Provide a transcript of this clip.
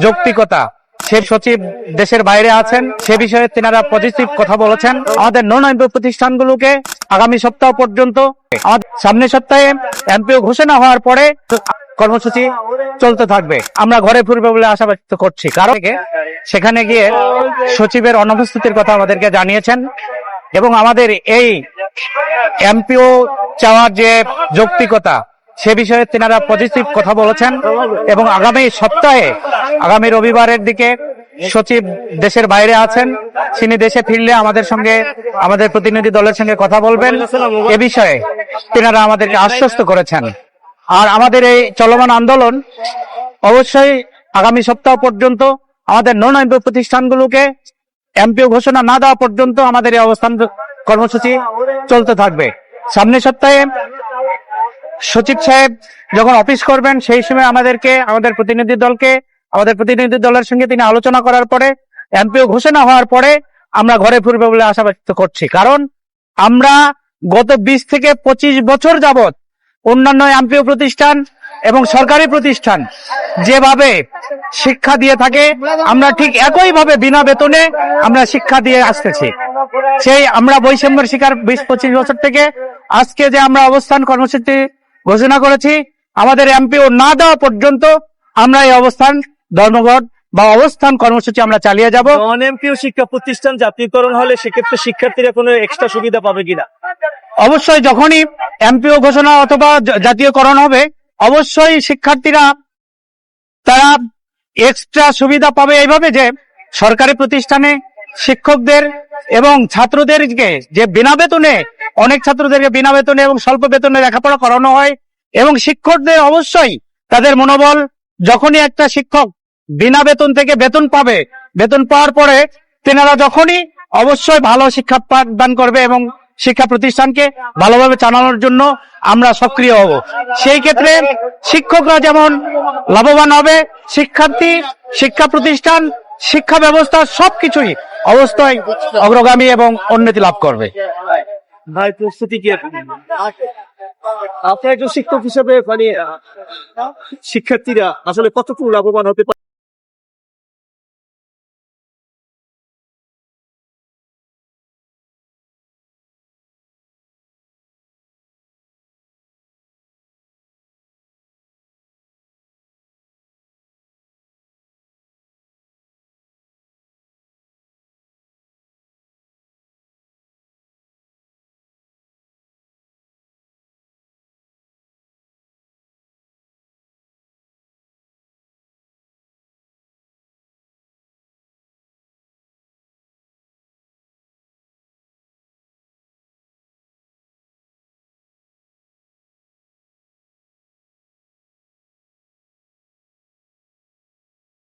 যৌক্তিকতা সে সচিব দেশের বাইরে আছেন, সে বিষয়ে তেনারা পজিটিভ কথা বলেছেন। আমাদের নন এমপিও প্রতিষ্ঠানগুলোকে আগামী সপ্তাহ পর্যন্ত, আমাদের সামনের সপ্তাহে এমপিও ঘোষণা হওয়ার পরে কর্মসূচি চলতে থাকবে। আমরা ঘরে ফিরবে বলে আশা ব্যক্ত করছি, কারণ সেখানে গিয়ে সচিবের অনুপস্থিতির কথা আমাদেরকে জানিয়েছেন এবং আমাদের এই এমপিও চাওয়ার যে যৌক্তিকতা সে বিষয়ে তেনারা পজিটিভ কথা বলেছেন এবং আগামী সপ্তাহে, আগামী রবিবারের দিকে সচিব দেশের বাইরে আছেন, তিনি দেশে ফিরলে আমাদের সঙ্গে, আমাদের প্রতিনিধি দলের সঙ্গে কথা বলবেন। এ বিষয়ে তেনারা আমাদেরকে আশ্বস্ত করেছেন। আর আমাদের এই চলমান আন্দোলন অবশ্যই আগামী সপ্তাহ পর্যন্ত, আমাদের নন এমপিও প্রতিষ্ঠানগুলোকে এমপিও ঘোষণা না দেওয়া পর্যন্ত আমাদের এই অবস্থান কর্মসূচি চলতে থাকবে। সামনের সপ্তাহে সচিব সাহেব যখন অফিস করবেন সেই সময় আমাদেরকে, আমাদের প্রতিনিধি দলের সঙ্গে তিনি আলোচনা করার পরে এমপিও ঘোষণা হওয়ার পরে আমরা ঘরে ফিরবে বলে আশা ব্যক্ত করছি, কারণ আমরা গত 20 থেকে 25 বছর যাবত অন্যান্য এমপিও প্রতিষ্ঠান এবং সরকারি প্রতিষ্ঠান যেভাবে শিক্ষা দিয়ে থাকে, আমরা ঠিক একইভাবে বিনা বেতনে আমরা শিক্ষা দিয়ে আসতেছি। সেই আমরা বৈষম্যের শিকার 20-25 বছর থেকে আজকে যে আমরা অবস্থান কর্মসূচি ঘোষণা করেছি, আমাদের এমপিও না দেওয়া পর্যন্ত আমরা এই অবস্থান ধর্মঘট বা অবস্থান কর্মসূচি আমরা চালিয়ে যাব। নন এমপিও শিক্ষা প্রতিষ্ঠান জাতীয়করণ হলে সেক্ষেত্রে শিক্ষার্থীরা কোনো এক্সট্রা সুবিধা পাবে কিনা? অবশ্যই যখনই এমপিও ঘোষণা অথবা জাতীয়করণ হবে, অবশ্যই শিক্ষার্থীরা তারা এক্সট্রা সুবিধা পাবে এইভাবে যে সরকারি প্রতিষ্ঠানে শিক্ষকদের এবং ছাত্রদেরকে যে বিনা বেতনে, অনেক ছাত্রদেরকে বিনা বেতনে এবং স্বল্প বেতনে লেখাপড়া করানো হয় এবং শিক্ষকদের অবশ্যই তাদের মনোবল, যখনই একটা শিক্ষক বিনা বেতন থেকে বেতন পাবে, বেতন পাওয়ার পরে তেনারা যখনই অবশ্যই ভালো শিক্ষা দান করবে এবং শিক্ষা প্রতিষ্ঠানকে ভালোভাবে চালানোর জন্য আমরা সক্রিয় হব। সেই ক্ষেত্রে শিক্ষকরা যেমন লাভবান হবে, শিক্ষার্থী, শিক্ষা প্রতিষ্ঠান, শিক্ষা ব্যবস্থা সবকিছুই অবস্থায় অগ্রগামী এবং উন্নতি লাভ করবে। ভাই, প্রস্তুতি কি আপনি একজন শিক্ষক হিসেবে, মানে শিক্ষার্থীরা আসলে কতটুকু লাভবান হতে পারে?